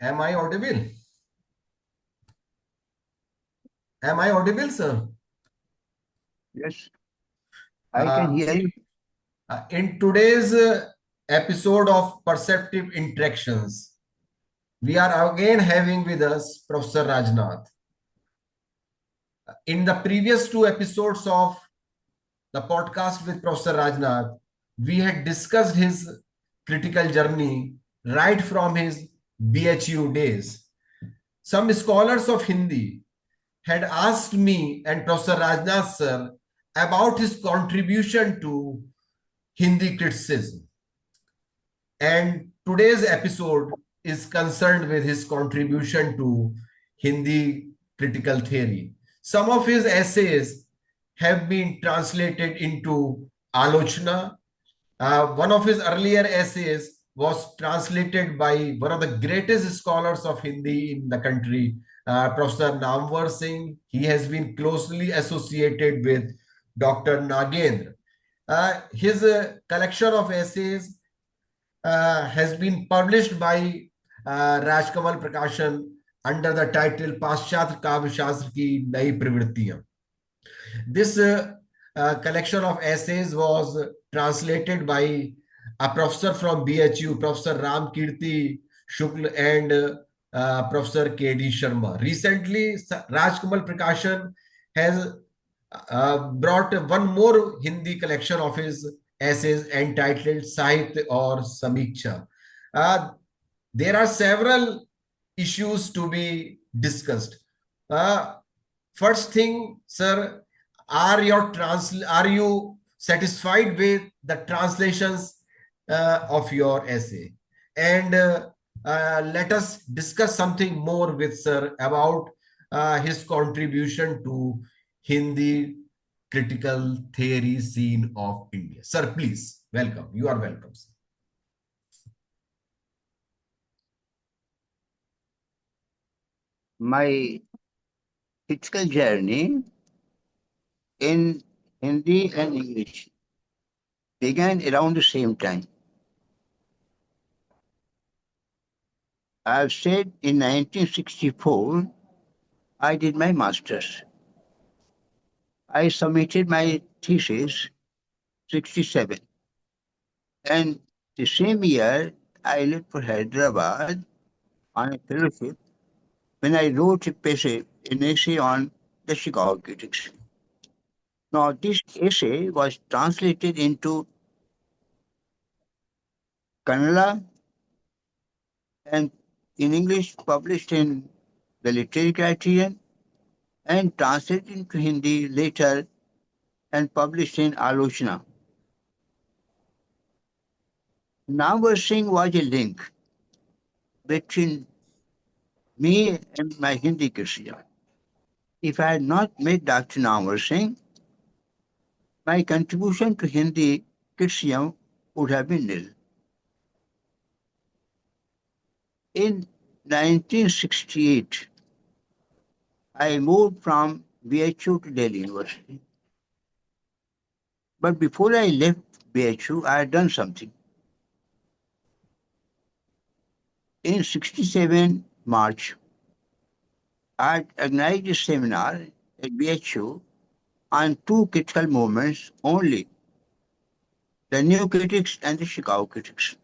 Am I audible? Am I audible, sir? Yes, I can Uh, hear you. in today's episode of Perceptive Interactions, we are again having with us Professor Rajnath. In the previous two episodes of the podcast with Professor Rajnath, we had discussed his critical journey right from his BHU days. Some scholars of Hindi had asked me and Professor Rajnath sir about his contribution to Hindi criticism. And today's episode is concerned with his contribution to Hindi critical theory. Some of his essays have been translated into Alochna. One of his earlier essays was translated by one of the greatest scholars of Hindi in the country, Professor Namwar Singh. He has been closely associated with Dr. Nagendra. His collection of essays has been published by Rajkamal Prakashan under the title पाश्चात्य काव्य शास्त्र की नई प्रवृत्तियां. This collection of essays was translated by a professor from BHU, Professor Ram Kirti Shukla and Professor KD Sharma. Recently, Rajkamal Prakashan has brought one more Hindi collection of his essays entitled Sahitya or Samiksha. Uh, there are several issues to be discussed. Uh, First thing, sir, are you satisfied with the translations of your essay? And let us discuss something more with sir about his contribution to Hindi critical theory scene of India. Sir, please, welcome. You are welcome, sir. My critical journey in Hindi and English began around the same time. I have said in 1964, I did my master's. I submitted my thesis 67. And the same year, I left for Hyderabad on a fellowship when I wrote an essay on the Chicago critics. Now, this essay was translated into Kannada and in English published in the Literary Criterion and translated into Hindi later and published in Alochna. Namwar Singh was a link between me and my Hindi criticism. If I had not met Dr. Namwar Singh, my contribution to Hindi criticism would have been nil. In 1968, I moved from BHU to Delhi University. But before I left BHU, I had done something. In 67 March, I had organized a seminar at BHU on two critical movements only, the New Critics and the Chicago Critics.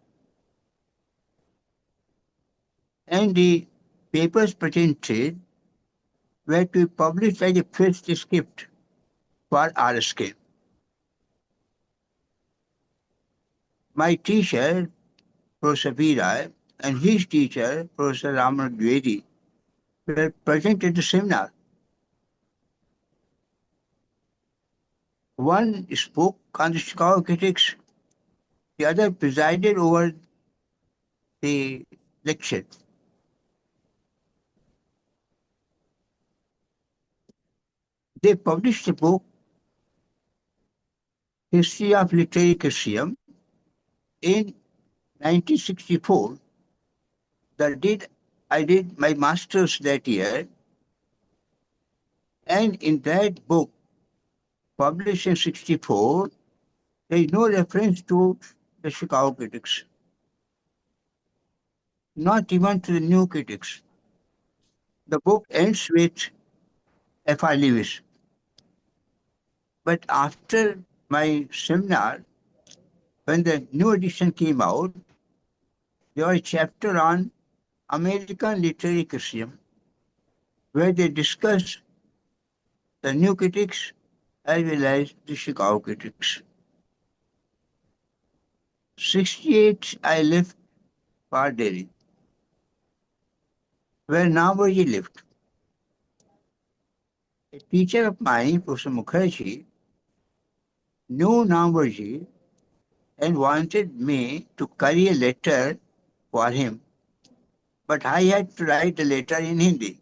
And the papers presented were to be published as a first script for RSK. My teacher, Professor Virai, and his teacher, Professor Ramanuj Dwivedi, were present at the seminar. One spoke on the Chicago critics, the other presided over the lecture. They published a book, History of Literary Criticism, in 1964. I did my master's that year, and in that book, published in 64, there is no reference to the Chicago critics, not even to the new critics. The book ends with F.R. Lewis. But after my seminar, when the new edition came out, there was a chapter on American literary criticism, where they discuss the new critics as well as the Chicago critics. 68, I left for Delhi, where Namoji lived. A teacher of mine, Professor Mukherjee, knew Namoji and wanted me to carry a letter for him, but I had to write the letter in Hindi.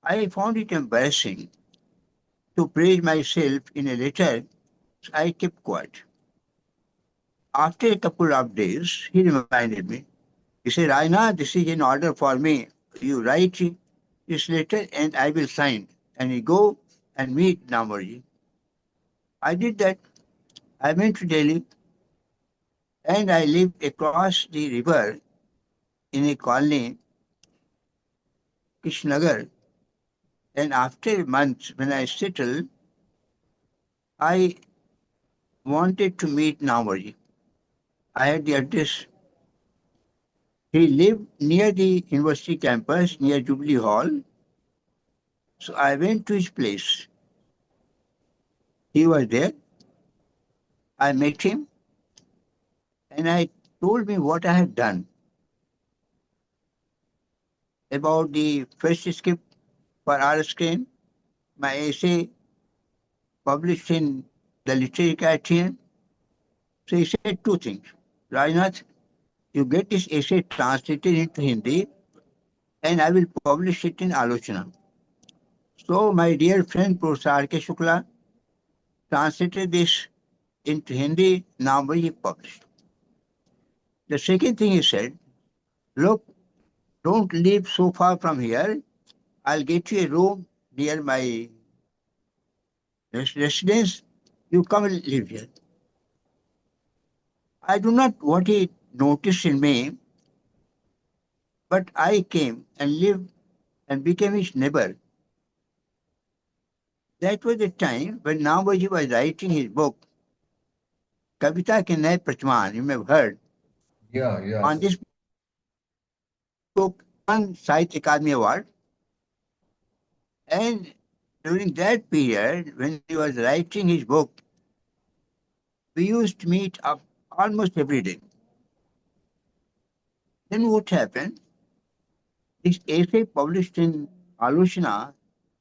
I found it embarrassing to praise myself in a letter, so I kept quiet. After a couple of days, he reminded me. He said, Raina, this is an order for me. You write this letter and I will sign. And you go and meet Namoji. I did that. I went to Delhi and I lived across the river in a colony, Krishnagar. And after a month, when I settled, I wanted to meet Namoji. I had the address. He lived near the university campus, near Jubilee Hall. So I went to his place. He was there. I met him and I told me what I had done about the first script for our screen, my essay published in the Literary Criterion. So he said two things. Rajnath, you get this essay translated into Hindi and I will publish it in Alochana. So my dear friend Professor R.K. Shukla translated this into Hindi, now we published. The second thing he said, look, don't live so far from here. I'll get you a room near my residence. You come and live here. I do not what he noticed in me, but I came and lived and became his neighbor. That was the time when Namaji was writing his book, Kavita Ke Naye Prachman, you may have heard. Yeah, On yes. this book, one Sahitya Akademi Award. And during that period, when he was writing his book, we used to meet up almost every day. Then what happened? This essay published in Alochana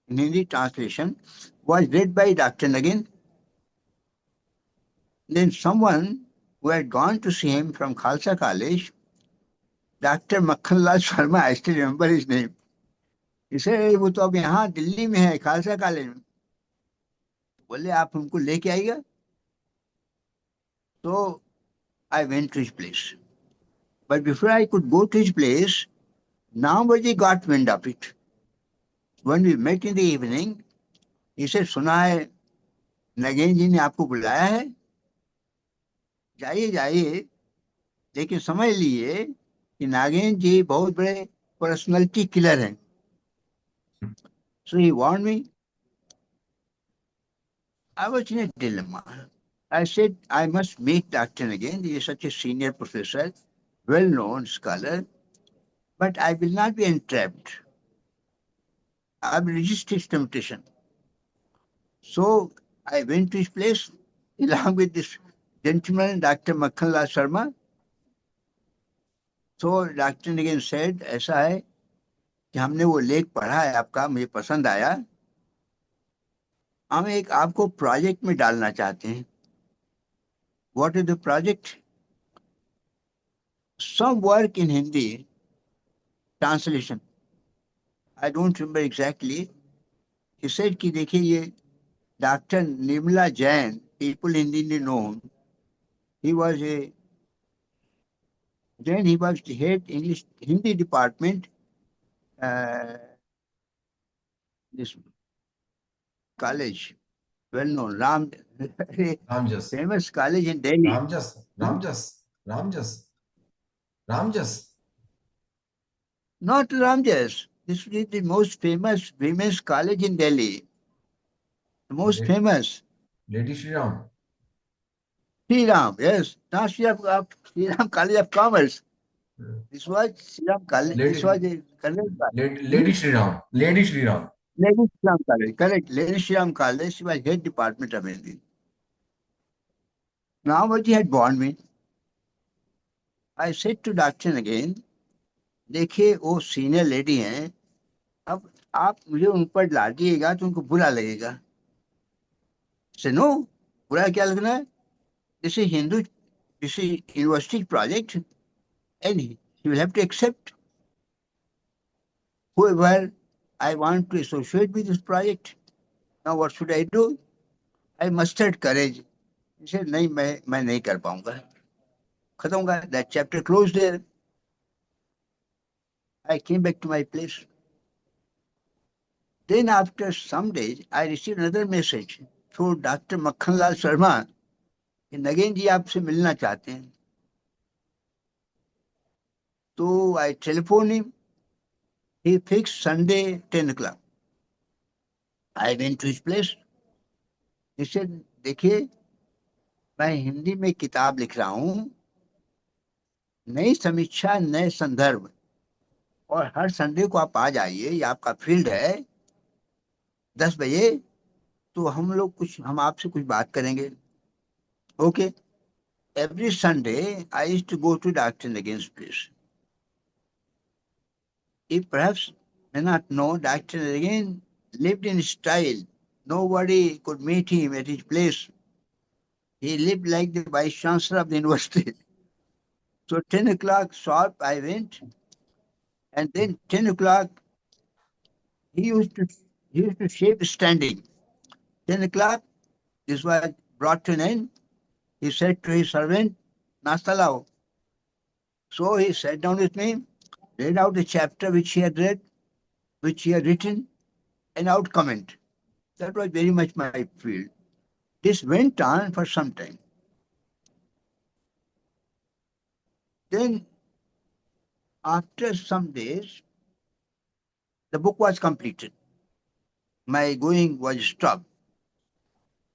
in Hindi translation was read by Dr. Nagin. Then someone who had gone to see him from Khalsa College, Dr. Makhanlal Sharma, I still remember his name. He said, वो तो अब यहाँ दिल्ली में है Khalsa college में बोले आप हमको लेके आइएगा So I went to his place. But before I could go to his place, Namaji got wind of it. When we met in the evening, he said, सुना है नगेन जी ने आपको बुलाया है जाइए जाइए लेकिन समझ लिए कि नागेन जी बहुत बड़े पर्सनैलिटी किलर हैं So he warned me. I was in a dilemma. I said, I must meet Dr. Nagin. He is such a senior professor, well-known scholar, but I will not be entrapped. I will resist his temptation. So I went to his place along with this gentleman, Dr. Makhanlal Sharma. So Dr. Nagin said, ऐसा है कि हमने वो लेख पढ़ा है आपका मुझे पसंद आया हम एक आपको प्रोजेक्ट में डालना चाहते हैं What is the project? Some work in Hindi translation. I don't remember exactly, He said कि देखिए ये Dr. Nimla Jain, people in India know, he was a then he was the head English Hindi department. This college, well known, Ramjas, famous college in Delhi. Ramjas, Ramjas, Ramjas, Ramjas. Not Ramjas. This is the most famous women's college in Delhi. The most La- famous. Lady Shri Ram. Sri Ram, yes. Not Sri Ram College of Commerce. This was Sri Ram College. This was Lady, a college. Lady Shri Ram. Lady Shri Ram. Lady Shri Ram College. Correct. Lady Shri Ram College. She was head department of Hindi. Now what he had born me. I said to Doctor again, देखिए वो senior lady हैं, अब आप मुझे उन पर ला दिएगा तो उनको बुरा लगेगा. से नो, बुरा क्या लगना है? This is Hindu, this is university project and he will have to accept whoever I want to associate with this project. Now what should I do? I mustered courage. He said नहीं मैं नहीं कर पाऊंगा. खत्म होगा. That chapter closed there. I came back to my place. Then after some days I received another message through Dr. Makhanlal Sharma कि again जी आपसे मिलना चाहते हैं. तो I telephoned him. He fixed Sunday 10 o'clock. I went to his place. He said देखिए मैं हिंदी में किताब लिख रहा हूँ, नई समीक्षा नए संदर्भ, और हर संडे को आप आ जाइए, ये आपका फील्ड है, 10 बजे. तो हम आपसे कुछ बात करेंगे. Okay. Every Sunday I used to go to doctor against place. He perhaps may not know Dr. again lived in style. Nobody could meet him at his place. He lived like the vice chancellor of the university. So 10 o'clock sharp I went, and then 10 o'clock he used to he used to shave standing. 10 o'clock, this was brought to an end. He said to his servant, Nasta lao. So he sat down with me, read out the chapter which he had read, which he had written, and out comment. That was very much my field. This went on for some time. Then, after some days, the book was completed. My going was stopped.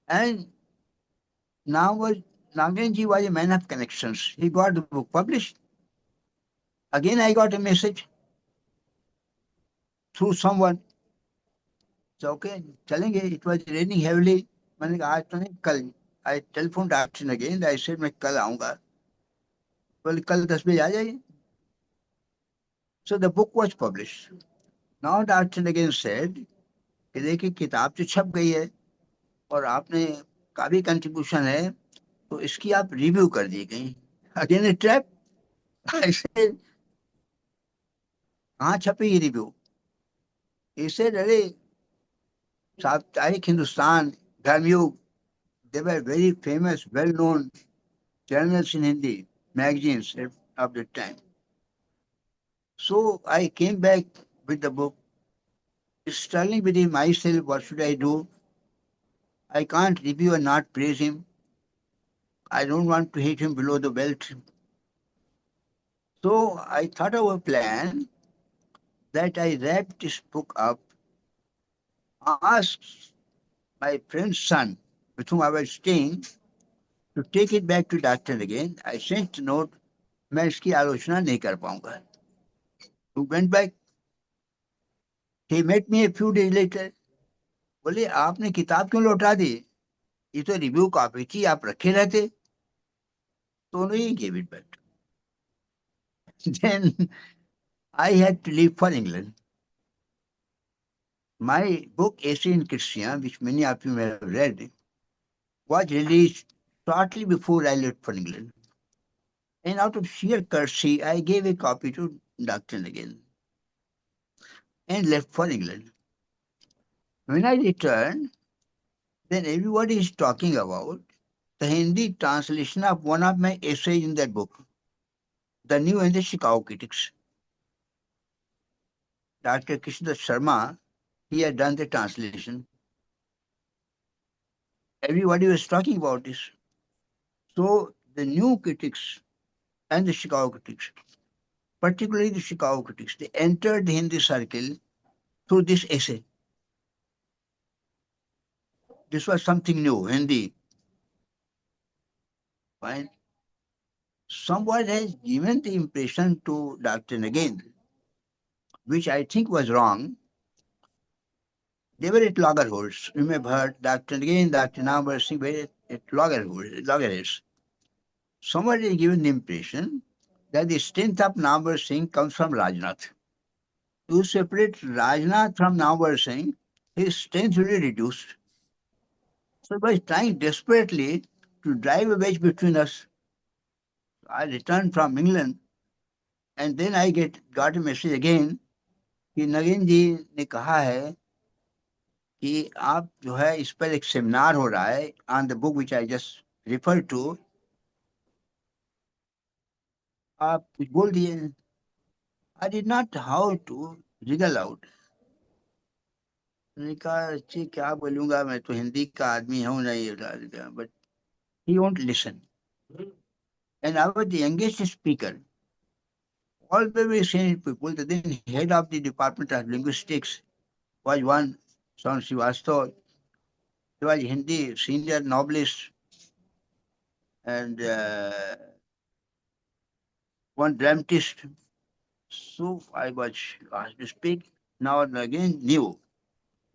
And now was Nagenji was a man of connections. He got the book published. Again, I got a message through someone. So, okay, चलेंगे. It was raining heavily. मैंने कहा आज तो नहीं, कल. I telephoned Action again. I said मैं कल आऊँगा. बोले कल 10 बजे आ जाइए. So the book was published. Now Action again said कि देखिए किताब तो छप गई है और आपने काफी कंट्रीब्यूशन है, तो इसकी आप रिव्यू कर दिए कहीं. अगेन ए ट्रैप. ऐसे कहाँ छपेगी रिव्यू? इसे अरे साप्ताहिक Hindustan, Dharmayug, they were very famous, well known journals in Hindi, magazines of the time. So I came back with the book, struggling within myself, what should I do? I can't review and not praise him. I don't want to hate him below the belt. So I thought of a plan that I wrapped this book up, asked my friend's son, with whom I was staying, to take it back to doctor again. I sent a note, मैं इसकी आलोचना नहीं कर पाऊंगा. Who went back. He met me a few days later. बोले आपने किताब क्यों लौटा दी? ये तो रिव्यू कॉपी थी, आप रखे रहते. तो he gave it back. Then I had to leave for England. My book Essay in Christian, which many of you may have read, was released shortly before I left for England. And out of sheer courtesy, I gave a copy to Dr. again and left for England. When I returned, then everybody is talking about the Hindi translation of one of my essays in that book, The New and the Chicago Critics. Dr. Krishna Sharma, he had done the translation. Everybody was talking about this. So the new critics and the Chicago critics, particularly the Chicago critics, they entered the Hindi circle through this essay. This was something new, Hindi. Fine. Someone has given the impression to Dr. Nagin, which I think was wrong. They were at loggerholds. You may have heard Dr. Nagin, Dr. Nambar Singh were at loggerheads. Somebody has given the impression that the strength of Nambar Singh comes from Rajnath. To separate Rajnath from Nambar Singh, his strength will be reduced. So by trying desperately to drive a wedge between us, I returned from England and then I got a message again कि again जी ने कहा है कि आप जो है इस पर एक सेमिनार हो रहा है on the book which I just refer to आप कुछ बोल दिए I did not how to wriggle out मैंने कहा अच्छी क्या बोलूंगा मैं तो हिंदी का आदमी हूँ नहीं but he won't listen and I was the youngest speaker all the way senior people the then head of the department of linguistics was one son Srivastava. He was Hindi senior novelist and one dramatist. So I was asked to speak. Now and again knew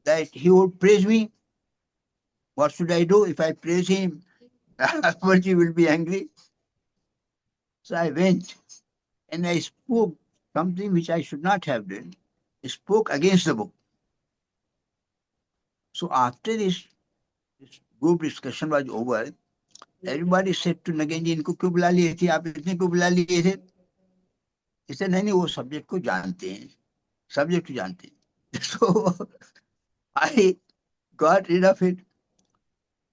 that he would praise me. What should I do if I praise him? He will be angry. So I went and I spoke something which I should not have done. I spoke against the book. So after this group discussion was over, everybody said to Nagin ji, इनको क्यों बुला लिए थे आप इतने क्यों बुला लिए थे इससे नहीं वो सब्जेक्ट को जानते हैं सब्जेक्ट जानते हैं so I got rid of it.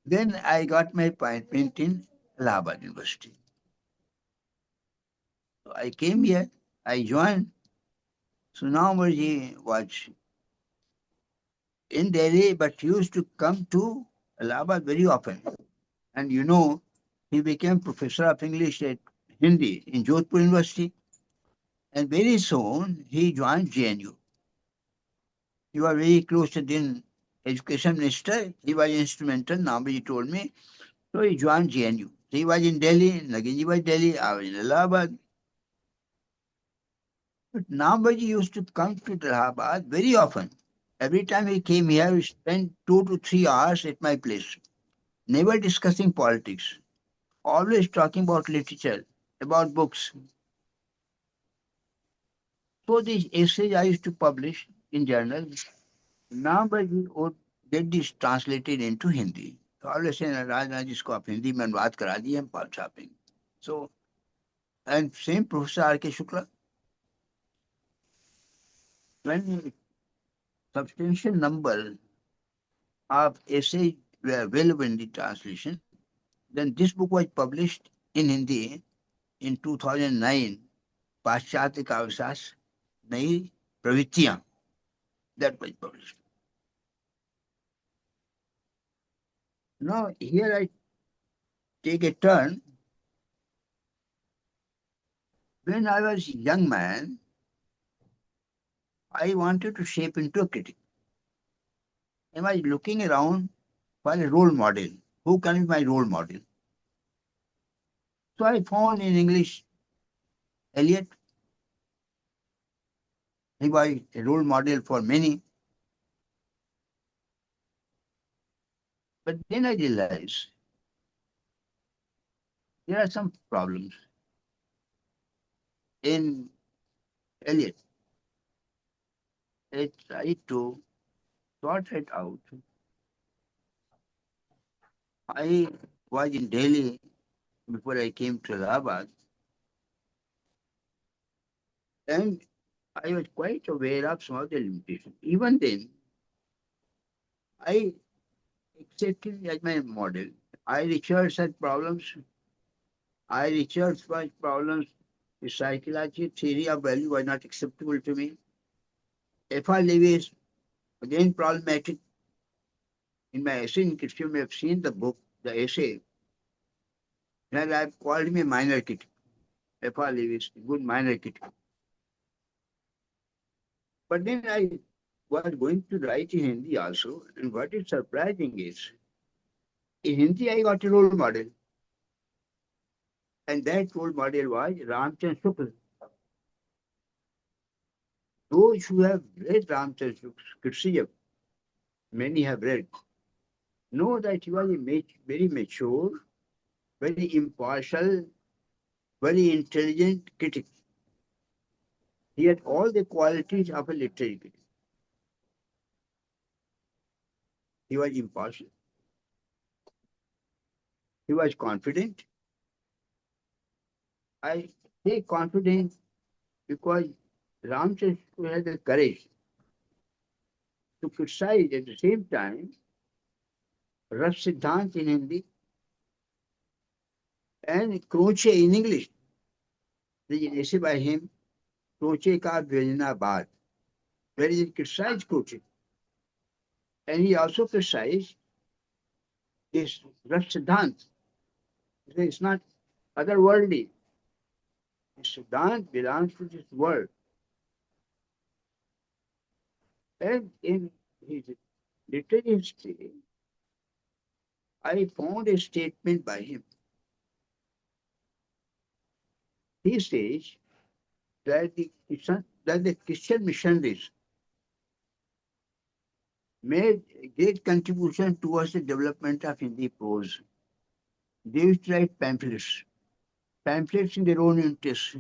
Then I got my appointment in Allahabad University. So I came here, I joined. So now Murji was in Delhi, but he used to come to Allahabad very often. And you know, he became professor of English at Hindi in Jodhpur University. And very soon he joined JNU. He was very close to the education minister. He was instrumental, Nambaji told me. So he joined JNU. He was in Delhi, Naginji was Delhi, I was in Allahabad. But Nambaji used to come to Allahabad very often. Every time he came here, we spent 2 to 3 hours at my place, never discussing politics, always talking about literature, about books. So these essays I used to publish in journals. Nambaji would get this translated into Hindi. तो always say Rajnath जिसको आप हिंदी में अनुवाद करा दिए हम पाल छापेंगे. So and same Professor R.K. Shukla, when substantial number of essays were available in the translation, then this book was published in Hindi in 2009, पाश्चात्य का अवकाश नई प्रवृत्तियां, that was published. Now here I take a turn. When I was a young man, I wanted to shape into a critic. I was looking around for a role model. Who can be my role model? So I found in English Eliot. He was a role model for many. But then I realized there are some problems in Eliot. I tried to sort it out. I was in Delhi before I came to Allahabad, and I was quite aware of some of the limitations. Even then, I accepted it as my model. I researched such problems. I researched such problems. The psychology theory of value was not acceptable to me. F.R. Lewis, again problematic. In my essay in criticism, you have seen the book, the essay, that I've called him a minor critic. F.R. Lewis, a good minor critic. But then I was going to write in Hindi also, and what is surprising is, in Hindi I got a role model, and that role model was Ramchandra Shukla. Those who have read Ramchandra Shukla's criticism, many have read, know that he was a very mature, very impartial, very intelligent critic. He had all the qualities of a literary critic. He was impartial. He was confident. I say confident because Ramchandra had the courage to criticize at the same time Raf Siddhant in Hindi and Croce in English. There is an essay by him, Croce ka Vyojana, where he criticized Croce. And he also criticized this Raf Siddhant. It's not otherworldly. Siddhant belongs to this world. And in his literary history, I found a statement by him. He says that the Christian missionaries made a great contribution towards the development of Hindi prose. They used to write pamphlets in their own interest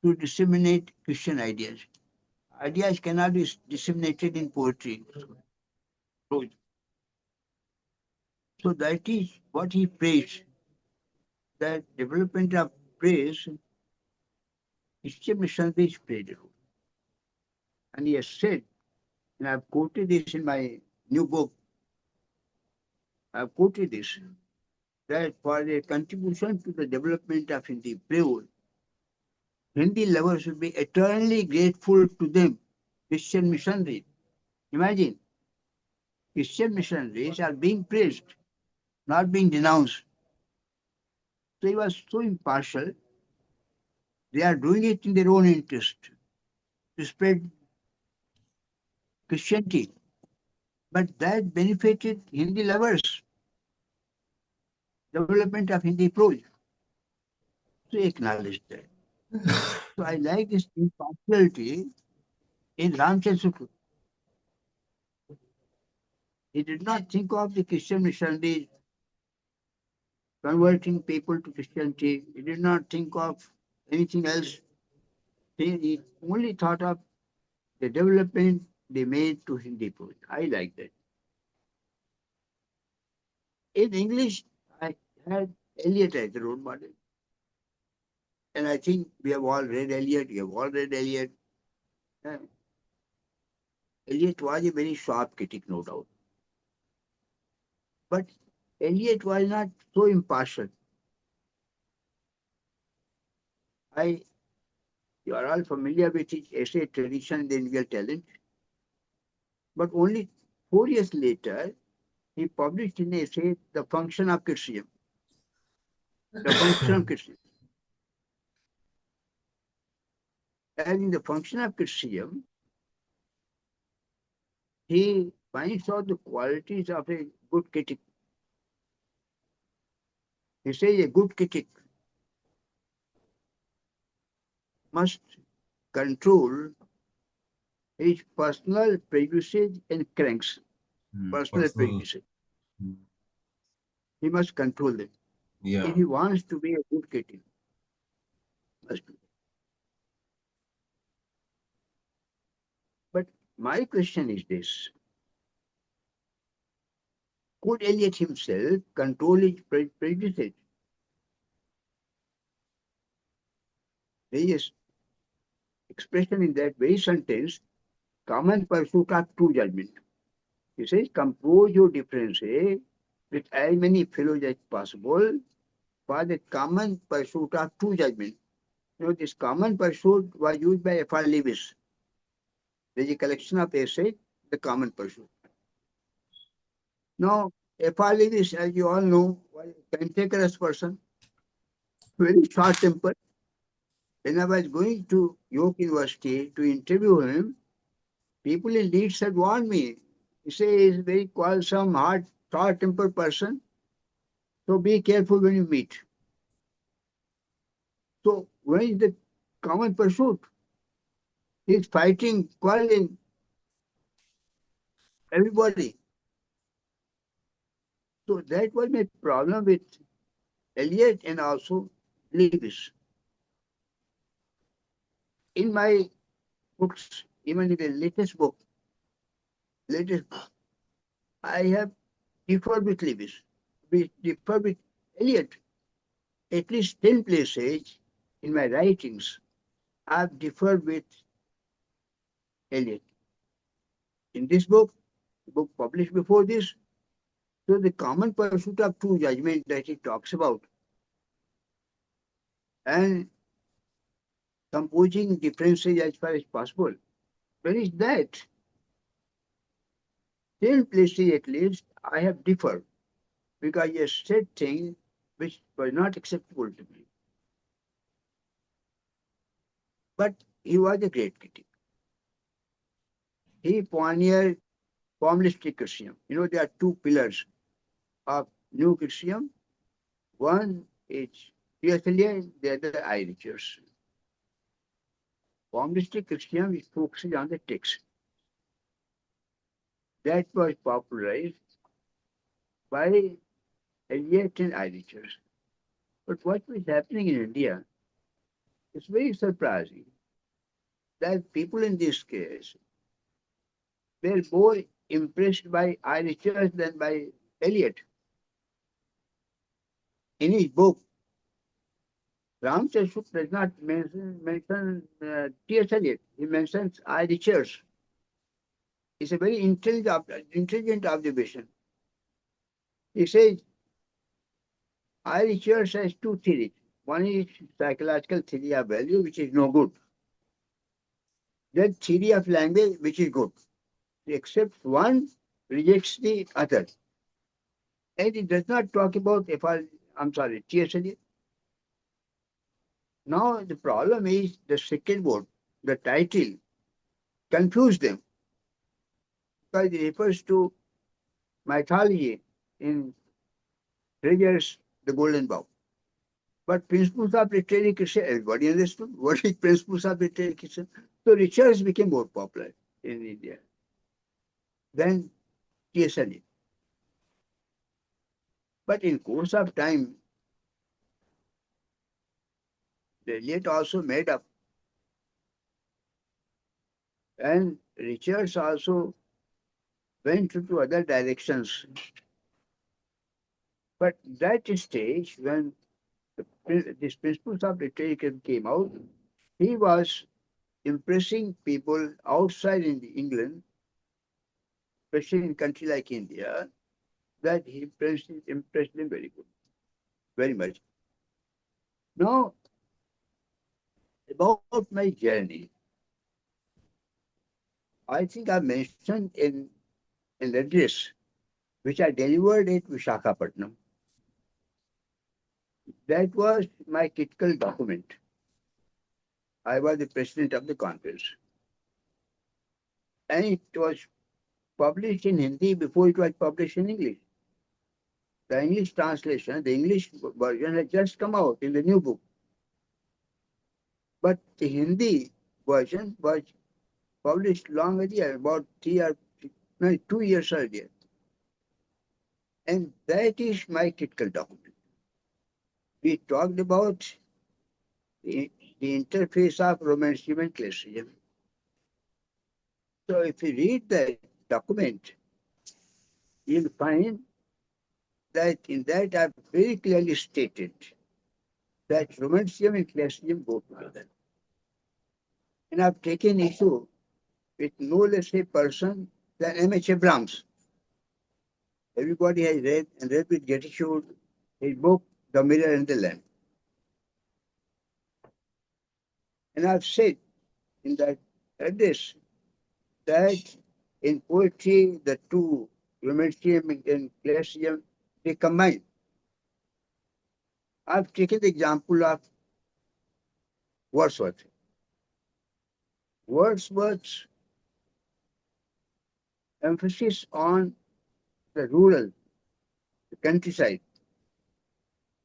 to disseminate Christian ideas. Ideas cannot be disseminated in poetry. Prose. So that is what he praised, that development of praise, Christian missionaries played a role. And he has said, and I've quoted this in my new book, I've quoted this, that for their contribution to the development of Hindi prose, Hindi lovers will be eternally grateful to them, Christian missionaries. Imagine, Christian missionaries are being praised, not being denounced. So he was so impartial, they are doing it in their own interest to spread Christianity. But that benefited Hindi lovers, development of Hindi prose. So he acknowledged that. So I like this impartiality in Ramchandra. He did not think of the Christian missionaries converting people to Christianity. He did not think of anything else. He only thought of the development they made to Hindi poetry. I like that. In English, I had Eliot as a role model. And I think we have all read Eliot. You have all read Eliot. Uh, Eliot was a very sharp critic, no doubt. But Eliot was not so impartial. I, you are all familiar with his essay Tradition and the Individual Talent. But only 4 years later, he published in an essay The Function of Criticism. The Function of Criticism. And in The Function of Criticism, he finds out the qualities of a good critic. He says a good critic must control his personal prejudices and cranks. Personal Personal. prejudices. He must control them. Yeah. If he wants to be a good critic, must be. But my question is this. Could Eliot himself control his prejudices? There is expression in that very sentence, common pursuit of true judgment. He says, compose your differences with as many fellows as possible for the common pursuit of true judgment. This common pursuit was used by F.R. Lewis. There is a collection of essays, the common pursuit. Now, F.R. Lewis, as you all know, was a cantankerous person, very short tempered. When I was going to York University to interview him, people in Leeds had warned me. He says he's a very quarrelsome, hard, short tempered person. So be careful when you meet. So where is the common pursuit? He's fighting, quarreling, everybody. So that was my problem with Eliot and also Lewis. In my books, even in the latest book, I have differed with Lewis, we differed with Eliot. At least 10 places in my writings, I've differed with Eliot. In this book, the book published before this, so the common pursuit of true judgment that he talks about, and composing differences as far as possible. Where is that? 10 places at least I have differed because he has said things which were not acceptable to me. But he was a great critic. He pioneered formalistic criticism. There are two pillars of new criticism. One is T.S. Eliot, the other I. Richards. Formalistic criticism is focuses on the text. That was popularized by Eliot and I. Richards. But what was happening in India is very surprising that people in this case were more impressed by I. Richards than by Eliot. In his book, Ramchashuk does not mention T.S. Eliot. He mentions I. Richards. It's a very intelligent observation. He says I. Richards has two theories. One is psychological theory of value, which is no good. Then theory of language, which is good. He accepts one, rejects the other. And it does not talk about T.S. Eliot. Now the problem is the second word, the title, confused them because it refers to mythology in Treasure's The Golden Bough. But principles of literary criticism, everybody understood what is principles of literary criticism. So Richards became more popular in India than T.S. Eliot. But in course of time, Eliot also made up, and Richards also went into other directions. But that stage, when these principles of literature came out, he was impressing people outside in England, especially in a country like India, that he impressed them very good, very much. Now, about my journey, I think I mentioned in an address which I delivered at Visakhapatnam. That was my critical document. I was the president of the conference. And it was published in Hindi before it was published in English. The English translation, the English version had just come out in the new book. But the Hindi version was published long earlier, about 2 years earlier. And that is my critical document. We talked about the interface of romanticism and classicism. So if you read that document, you'll find that in that I've very clearly stated that romanticism and classicism go together. And I've taken issue with no less a person than M.H. Abrams. Everybody has read and read with gratitude his book, The Mirror and the Lamp. And I've said in that address that in poetry, the two, romanticism and classicism, they combine. I've taken the example of Wordsworth. Wordsworth's emphasis on the rural, the countryside,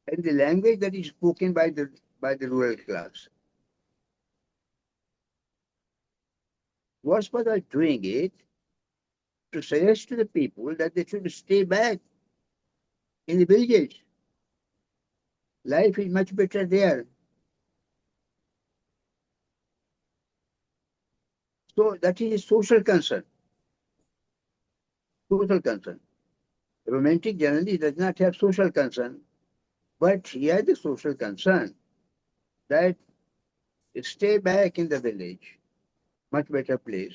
and the language that is spoken by the rural class. Wordsworth was doing it to suggest to the people that they should stay back in the villages. Life is much better there. So that is a social concern. Social concern. Romantic generally does not have social concern, but he had the social concern that stay back in the village, much better place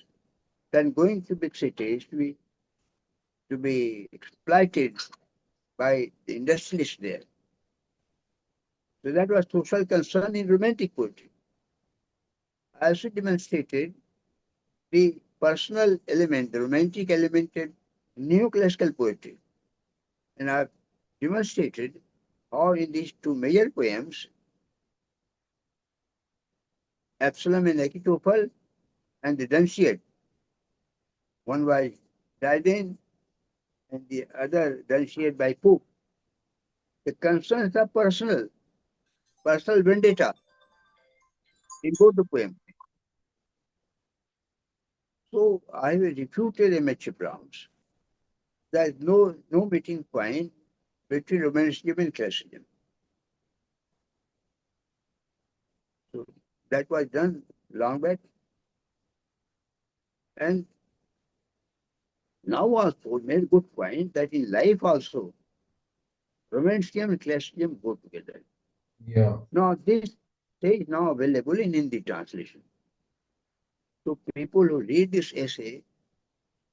than going to big cities to be exploited by the industrialists there. So that was social concern in romantic poetry. I also demonstrated the personal element, the romantic element in neoclassical poetry. And I've demonstrated how in these two major poems, Absalom and Achitophel and the Dunciad, one by Dryden and the other Dunciad by Pope, the concerns are personal, personal vendetta in both the poems. So I have refuted M.H. Brown's. There is no meeting point between romanticism and classicism. So that was done long back. And now also made a good point that in life also, romanticism and classicism go together. Yeah. Now this is now available in Hindi translation. So people who read this essay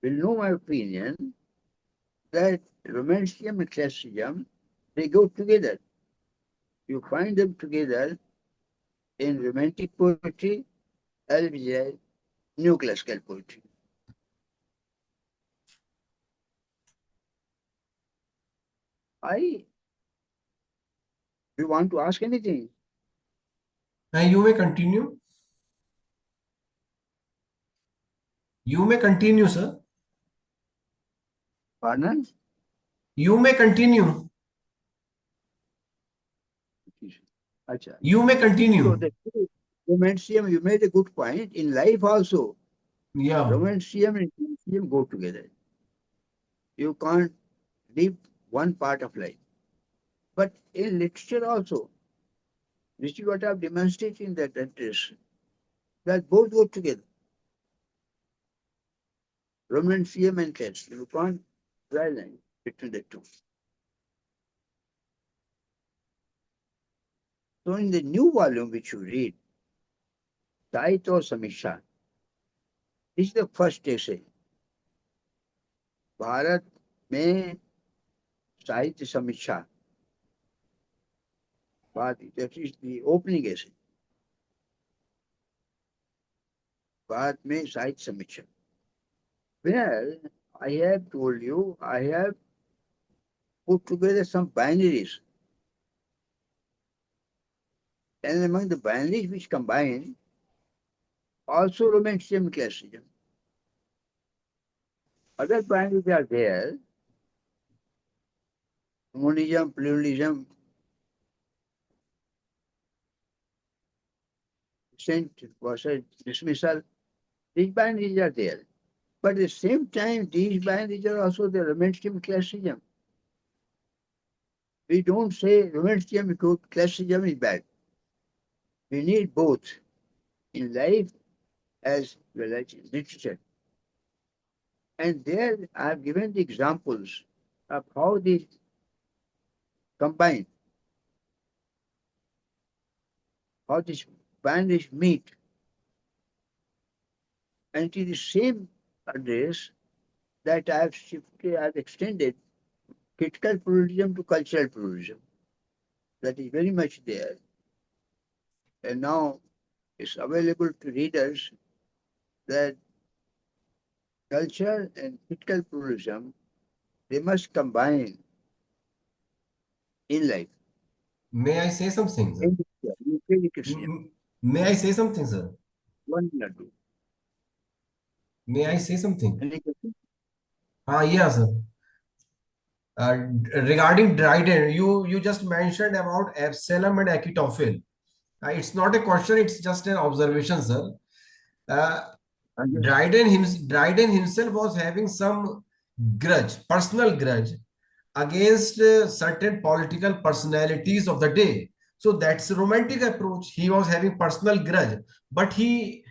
will know my opinion that romanticism and classicism, they go together. You find them together in romantic poetry as well as neoclassical poetry. I you want to ask anything? You may continue. You may continue, sir. Pardon? You may continue. Acha. You may So continue. the romanticism, you made a good point. In life also, Yeah. romanticism and classicism go together. You can't leave one part of life. But in literature also, this is what I've demonstrated in that address, that both go together. Romanticism and classicism. You can't draw a line between the two. So in the new volume which you read, Saito Samisha, this is the first essay. Bharat में साहित्य समीक्षा, that is the opening essay. Bharat में साहित्य समीक्षा. Well, I have told you, I have put together some binaries. And among the binaries which combine, also romanticism and classicism. Other binaries are there, monism, pluralism, dissent versus dismissal. These binaries are there. But at the same time, these binaries are also the romanticism and classicism. We don't say romanticism is good, classicism is bad. We need both in life as well as in literature. And there I have given the examples of how these combine, how these binaries meet. And it is the same address that I have shifted, I have extended critical pluralism to cultural pluralism. That is very much there. And now it's available to readers that culture and critical pluralism, they must combine in life. May I say something, sir? In Christian, May I say something, sir? one minute. May I say something? Any question? Yeah, sir. Regarding Dryden, you just mentioned about Absalom and Achitophel. It's not a question; it's just an observation, sir. Uh, And just Dryden himself was having some grudge, personal grudge against certain political personalities of the day. So that's a romantic approach. He was having personal grudge, but he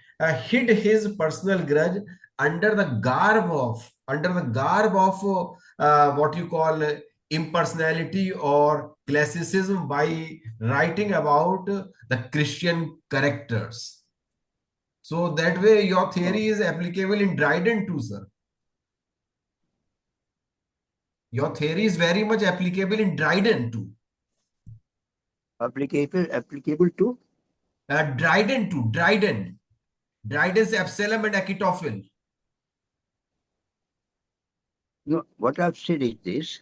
hid his personal grudge under the garb of what you call impersonality or classicism by writing about the Christian characters. So that way, your theory is applicable in Dryden too, sir. Your theory is very much applicable in Dryden too. applicable to. Dryden too. Dryden. Dryden's Absalom and Achitophel. No, what I've said is this,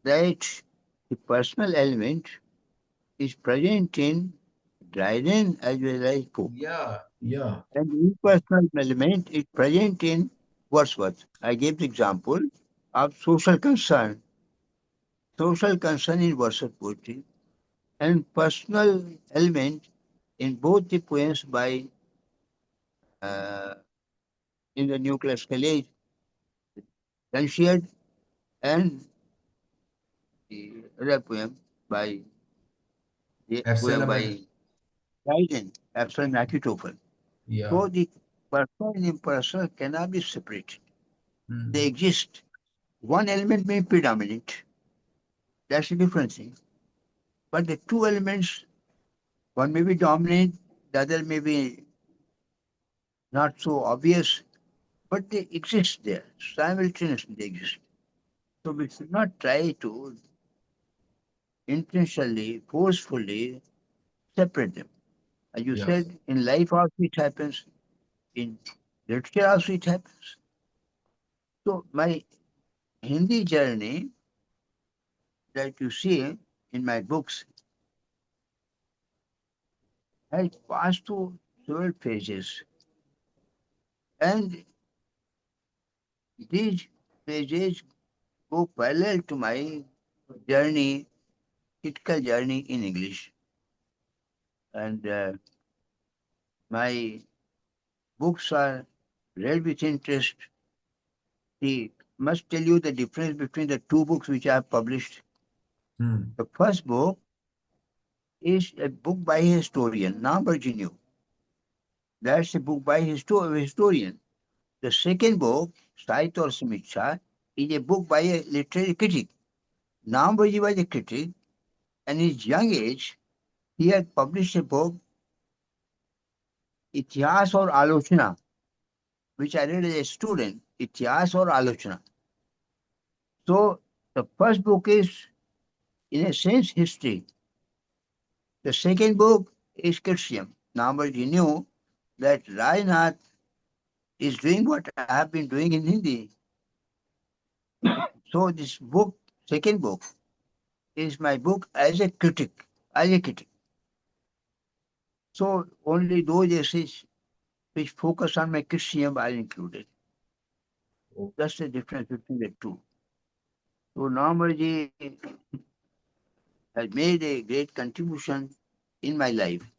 that the personal element is present in Dryden as well as Pope. Yeah, yeah. And the impersonal element is present in Wordsworth. I gave the example of social concern in Wordsworth poetry, and personal element in both the poems by uh, in the New Classical Age, Dunciad, and the other poem Absalom and by Dryden, Absalom Achitophel. yeah. So the personal and impersonal cannot be separated. They Hmm. exist. One element may be predominant. That's a different thing. But the two elements, one may be dominant, the other may be not so obvious, but they exist there. Simultaneously they exist. So we should not try to intentionally, forcefully separate them. As you Yes. said, in life also it happens, in literature also it happens. So my Hindi journey that you see in my books has passed through several phases. And these phases go parallel to my journey, critical journey in English. And my books are read with interest. The must tell you the difference between the two books which I have published. Hmm. The first book is a book by a historian, Nambarjinu. That's a book by a historian. The second book, Sahitya or Samiksha, is a book by a literary critic. Nambarji was a critic, and in his young age, he had published a book, Ityas or Alochana, which I read as a student, Ityas or Alochana. So the first book is, in a sense, history. The second book is criticism. Nambarji knew that Rajnath is doing what I have been doing in Hindi. So this book, second book, is my book as a critic, as a critic. So only those essays which focus on my criticism are included. That's the difference between the two. So Nambarji has made a great contribution in my life.